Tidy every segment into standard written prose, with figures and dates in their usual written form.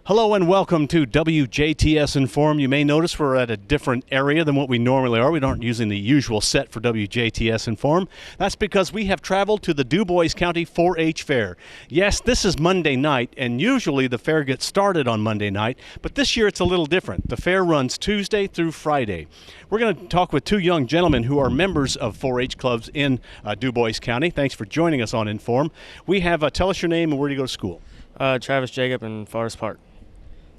Hello and welcome to WJTS Inform. You may notice we're at a different area than what we normally are. We aren't using the usual set for WJTS Inform. That's because we have traveled to the Dubois County 4-H Fair. Yes, this is Monday night, and usually the fair gets started on Monday night, but this year it's a little different. The fair runs Tuesday through Friday. We're going to talk with two young gentlemen who are members of 4-H clubs in Dubois County. Thanks for joining us on Inform. We have, tell us your name and where do you go to school? Travis Jacob in Forest Park.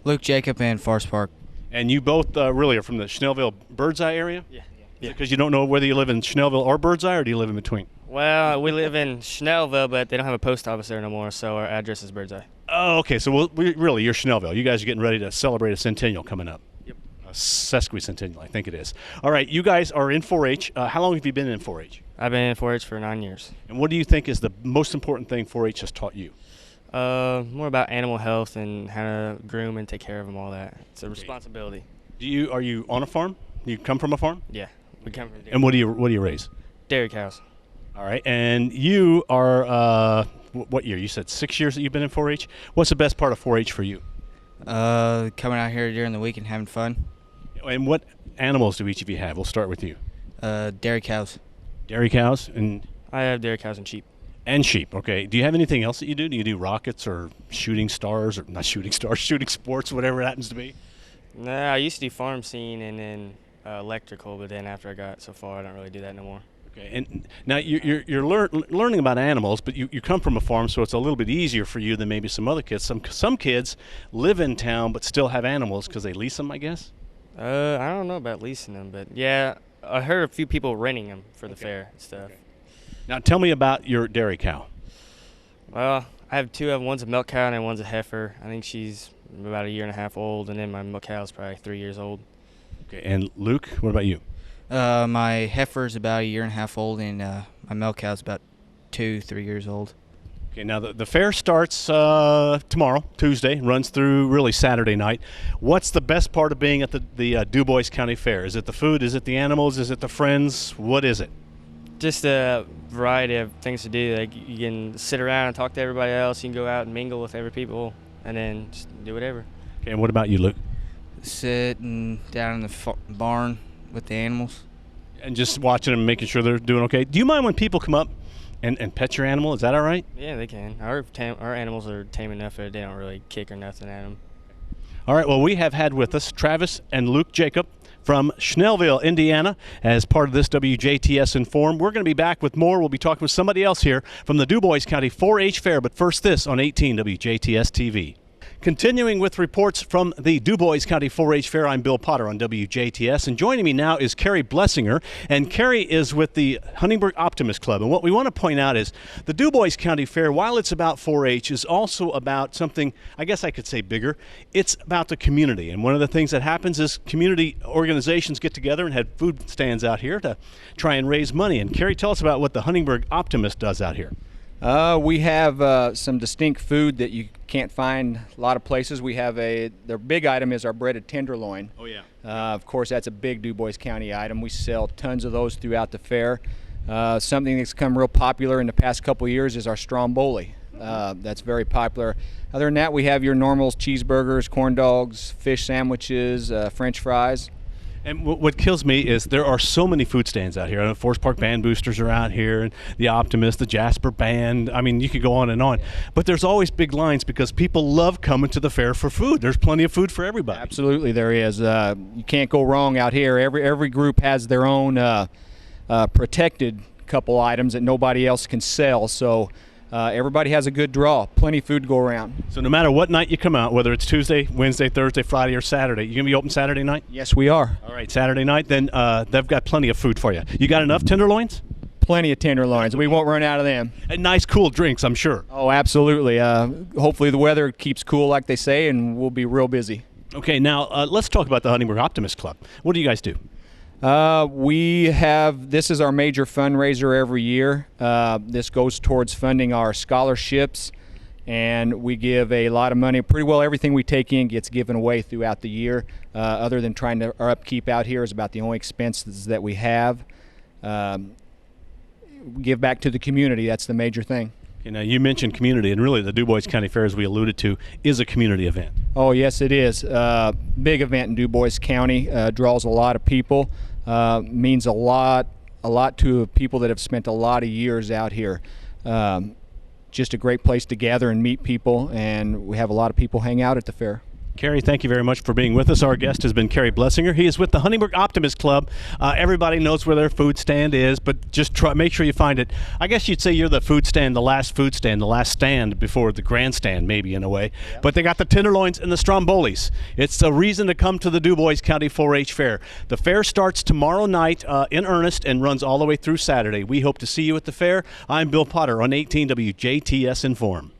Luke Jacob in Forest Park. And you both really are from the Schnellville Birdseye area? Yeah. Because you don't know whether you live in Schnellville or Birdseye, or do you live in between? Well, we live in Schnellville, but they don't have a post office there no more, so our address is Birdseye. Oh, okay. So really, you're Schnellville. You guys are getting ready to celebrate a centennial coming up. Yep. A sesquicentennial, I think it is. All right, you guys are in 4-H. How long have you been in 4-H? I've been in 4-H for 9 years. And what do you think is the most important thing 4-H has taught you? More about animal health and how to groom and take care of them, all that. It's a responsibility. Are you on a farm? You come from a farm? Yeah, we come from dairy. And what do you raise? Dairy cows. All right, and you are what year? You said 6 years that you've been in 4-H. What's the best part of 4-H for you? Coming out here during the week and having fun. And what animals do each of you have? We'll start with you. Dairy cows. Dairy cows and I have dairy cows and sheep. And sheep, okay. Do you have anything else that you do? Do you do rockets or shooting stars, or not shooting stars, shooting sports, whatever it happens to be? Nah, I used to do farm scene and then electrical, but then after I got so far, I don't really do that no more. Okay, and now you're learning about animals, but you come from a farm, so it's a little bit easier for you than maybe some other kids. Some kids live in town but still have animals because they lease them, I guess? I don't know about leasing them, but yeah, I heard a few people renting them for the fair and stuff. Okay. Now tell me about your dairy cow. Well, I have two of them. One's a milk cow and one's a heifer. I think she's about 1.5 years old, and then my milk cow is probably 3 years old. Okay, and Luke, what about you? My heifer's about 1.5 years old, and my milk cow's about 2-3 years old. Okay, now the fair starts tomorrow, Tuesday, runs through really Saturday night. What's the best part of being at the Dubois County Fair? Is it the food? Is it the animals? Is it the friends? What is it? Just a variety of things to do. Like you can sit around and talk to everybody else. You can go out and mingle with every people, and then just do whatever. Okay, and what about you, Luke? Sitting down in the barn with the animals. And just watching them, making sure they're doing okay. Do you mind when people come up and pet your animal? Is that all right? Yeah, they can. Our animals are tame enough that they don't really kick or nothing at them. All right, well, we have had with us Travis and Luke Jacob from Schnellville, Indiana, as part of this WJTS Inform. We're going to be back with more. We'll be talking with somebody else here from the Dubois County 4-H Fair, but first this on 18 WJTS TV. Continuing with reports from the Dubois County 4-H Fair, I'm Bill Potter on WJTS, and joining me now is Carrie Blessinger, and Carrie is with the Huntingburg Optimist Club. And what we want to point out is the Dubois County Fair, while it's about 4-H, is also about something, I guess I could say bigger. It's about the community, and one of the things that happens is community organizations get together and have food stands out here to try and raise money. And Carrie, tell us about what the Huntingburg Optimist does out here. We have some distinct food that you can't find a lot of places. We have their big item is our breaded tenderloin. Oh, yeah. Of course, that's a big Dubois County item. We sell tons of those throughout the fair. Something that's become real popular in the past couple of years is our stromboli. That's very popular. Other than that, we have your normals, cheeseburgers, corn dogs, fish sandwiches, French fries. And what kills me is there are so many food stands out here. The Forest Park Band Boosters are out here, and the Optimist, the Jasper Band. I mean, you could go on and on. But there's always big lines because people love coming to the fair for food. There's plenty of food for everybody. Absolutely, there is. You can't go wrong out here. Every group has their own protected couple items that nobody else can sell. So everybody has a good draw. Plenty of food to go around. So no matter what night you come out, whether it's Tuesday, Wednesday, Thursday, Friday, or Saturday, you going to be open Saturday night? Yes, we are. All right, Saturday night, then they've got plenty of food for you. You got enough tenderloins? Plenty of tenderloins. We won't run out of them. And nice, cool drinks, I'm sure. Oh, absolutely. Hopefully the weather keeps cool like they say, and we'll be real busy. Okay, now let's talk about the Huntingburg Optimist Club. What do you guys do? This is our major fundraiser every year. This goes towards funding our scholarships, and we give a lot of money. Pretty well everything we take in gets given away throughout the year. Other than trying to, our upkeep out here is about the only expenses that we have. Give back to the community, that's the major thing. Okay, now you mentioned community, and really the Dubois County Fair, as we alluded to, is a community event. Oh, yes, it is. Big event in Dubois County. Draws a lot of people. Means a lot to people that have spent a lot of years out here. Just a great place to gather and meet people, and we have a lot of people hang out at the fair. Kerry, thank you very much for being with us. Our guest has been Kerry Blessinger. He is with the Huntingburg Optimist Club. Everybody knows where their food stand is, but just make sure you find it. I guess you'd say you're the last stand before the grandstand, maybe in a way. Yeah. But they got the tenderloins and the strombolis. It's a reason to come to the Dubois County 4-H Fair. The fair starts tomorrow night in earnest and runs all the way through Saturday. We hope to see you at the fair. I'm Bill Potter on 18 WJTS Inform.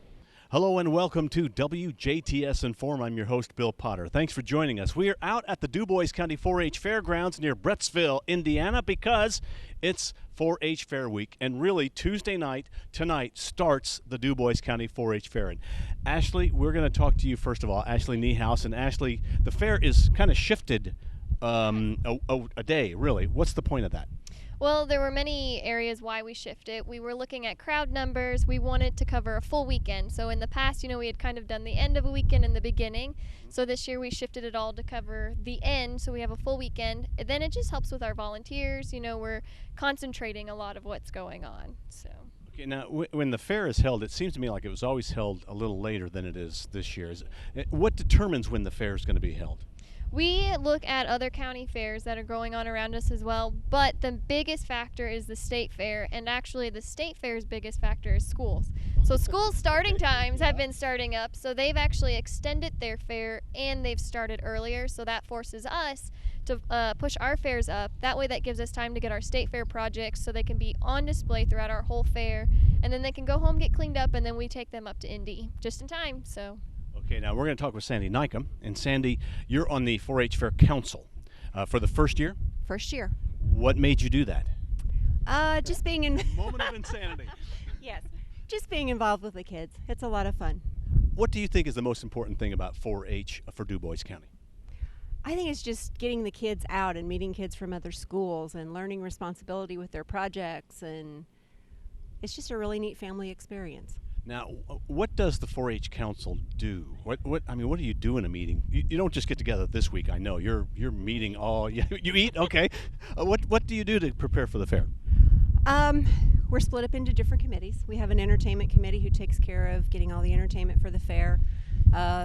Hello and welcome to WJTS Inform. I'm your host, Bill Potter. Thanks for joining us. We are out at the Dubois County 4-H Fairgrounds near Brettsville, Indiana, because it's 4-H Fair Week, and really Tuesday night, tonight, starts the Dubois County 4-H Fair. And Ashley, we're going to talk to you first of all, Ashley Niehaus. And Ashley, the fair is kind of shifted a day, really. What's the point of that? Well, there were many areas why we shifted. We were looking at crowd numbers. We wanted to cover a full weekend. So in the past, we had kind of done the end of a weekend and the beginning. So this year we shifted it all to cover the end, so we have a full weekend. And then it just helps with our volunteers. We're concentrating a lot of what's going on. So. Okay, now when the fair is held, it seems to me like it was always held a little later than it is this year. What determines when the fair is going to be held? We look at other county fairs that are going on around us as well, but the biggest factor is the state fair, and actually the state fair's biggest factor is schools. So school starting times have been starting up, so they've actually extended their fair and they've started earlier, so that forces us to push our fairs up. That way that gives us time to get our state fair projects so they can be on display throughout our whole fair, and then they can go home, get cleaned up, and then we take them up to Indy just in time. So. Okay, now we're going to talk with Sandy Nykum. And Sandy, you're on the 4-H Fair Council for the first year? First year. What made you do that? Just being in Moment of insanity. Yes, just being involved with the kids. It's a lot of fun. What do you think is the most important thing about 4-H for Dubois County? I think it's just getting the kids out and meeting kids from other schools and learning responsibility with their projects, and it's just a really neat family experience. Now, what does the 4-H Council do? What do you do in a meeting? You don't just get together this week. I know you're meeting all. You eat, okay? What do you do to prepare for the fair? We're split up into different committees. We have an entertainment committee who takes care of getting all the entertainment for the fair,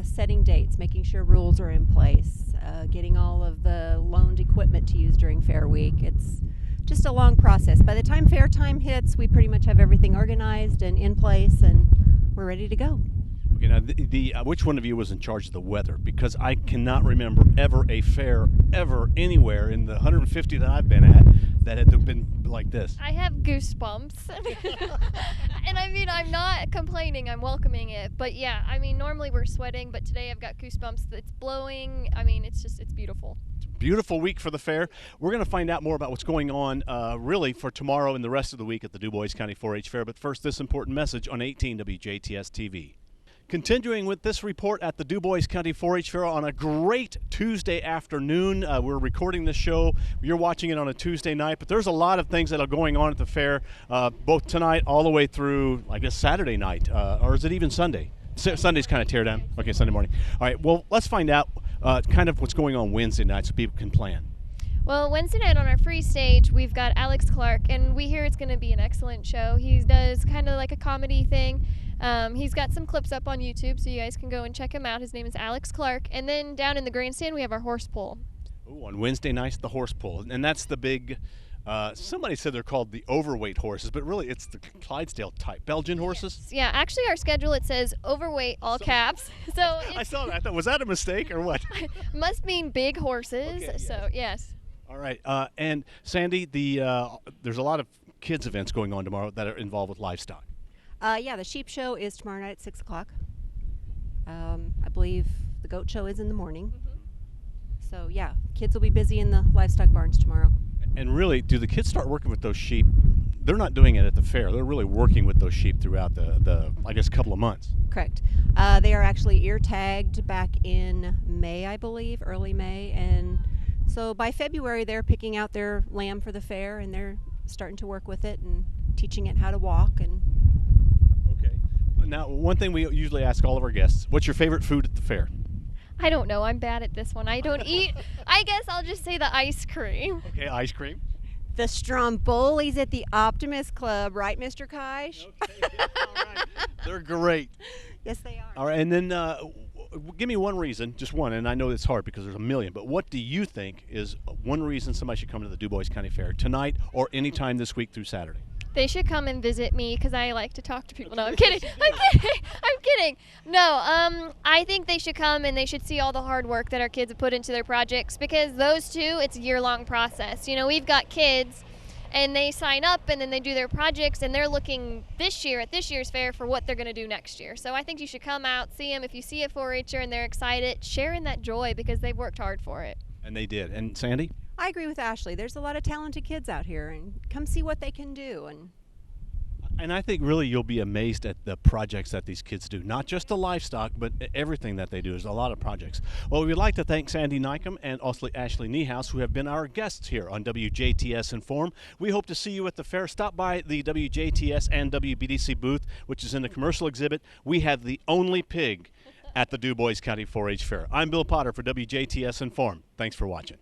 setting dates, making sure rules are in place, getting all of the loaned equipment to use during fair week. It's just a long process. By the time fair time hits, we pretty much have everything organized and in place, and we're ready to go. Okay, now which one of you was in charge of the weather? Because I cannot remember ever a fair ever anywhere in the 150 that I've been at that had been like this. I have goosebumps. And I'm not complaining, I'm welcoming it. But yeah, normally we're sweating, but today I've got goosebumps. It's blowing. It's beautiful. Beautiful week for the fair. We're going to find out more about what's going on really for tomorrow and the rest of the week at the Dubois County 4-H Fair. But first, this important message on 18 WJTS-TV. Continuing with this report at the Dubois County 4-H Fair on a great Tuesday afternoon. We're recording this show. You're watching it on a Tuesday night, but there's a lot of things that are going on at the fair, both tonight all the way through, I guess, Saturday night. Or is it even Sunday? Sunday's kind of tear down. Okay, Sunday morning. All right, well, let's find out kind of what's going on Wednesday night so people can plan. Well, Wednesday night on our free stage, we've got Alex Clark, and we hear it's going to be an excellent show. He does kind of like a comedy thing. He's got some clips up on YouTube, so you guys can go and check him out. His name is Alex Clark. And then down in the grandstand, we have our horse pull. Ooh, on Wednesday nights, the horse pull. And that's the big, somebody said they're called the overweight horses, but really it's the Clydesdale type. Belgian horses? Yes. Yeah, actually our schedule, it says overweight, all caps. So I saw that. I thought, was that a mistake or what? Must mean big horses, okay, so yes. All right, and Sandy, there's a lot of kids events going on tomorrow that are involved with livestock. Yeah, the sheep show is tomorrow night at 6 o'clock. I believe the goat show is in the morning. Mm-hmm. So yeah, kids will be busy in the livestock barns tomorrow. And really, do the kids start working with those sheep? They're not doing it at the fair. They're really working with those sheep throughout the I guess, couple of months. Correct. They are actually ear tagged back in May, I believe, early May, and so by February they're picking out their lamb for the fair, and they're starting to work with it and teaching it how to walk. And okay. Now, one thing we usually ask all of our guests: what's your favorite food at the fair? I don't know. I'm bad at this one. I don't eat. I guess I'll just say the ice cream. Okay, ice cream. The Strombolis at the Optimist Club, right, Mr. Kaish? Okay, yeah, all right. They're great. Yes, they are. All right, and then give me one reason, just one, and I know it's hard because there's a million, but what do you think is one reason somebody should come to the Dubois County Fair tonight or anytime this week through Saturday? They should come and visit me because I like to talk to people. No, I'm kidding. I'm kidding. I'm kidding. No, I think they should come and they should see all the hard work that our kids have put into their projects, because those two, it's a year-long process. You know, we've got kids and they sign up and then they do their projects and they're looking this year at this year's fair for what they're going to do next year. So I think you should come out, see them. If you see a 4-H'er and they're excited, share in that joy because they've worked hard for it. And they did. And Sandy? I agree with Ashley. There's a lot of talented kids out here, and come see what they can do. And I think really you'll be amazed at the projects that these kids do. Not just the livestock, but everything that they do. There's a lot of projects. Well, we'd like to thank Sandy Nykum and also Ashley Niehaus, who have been our guests here on WJTS Inform. We hope to see you at the fair. Stop by the WJTS and WBDC booth, which is in the commercial exhibit. We have the only pig at the Dubois County 4-H Fair. I'm Bill Potter for WJTS Inform. Thanks for watching.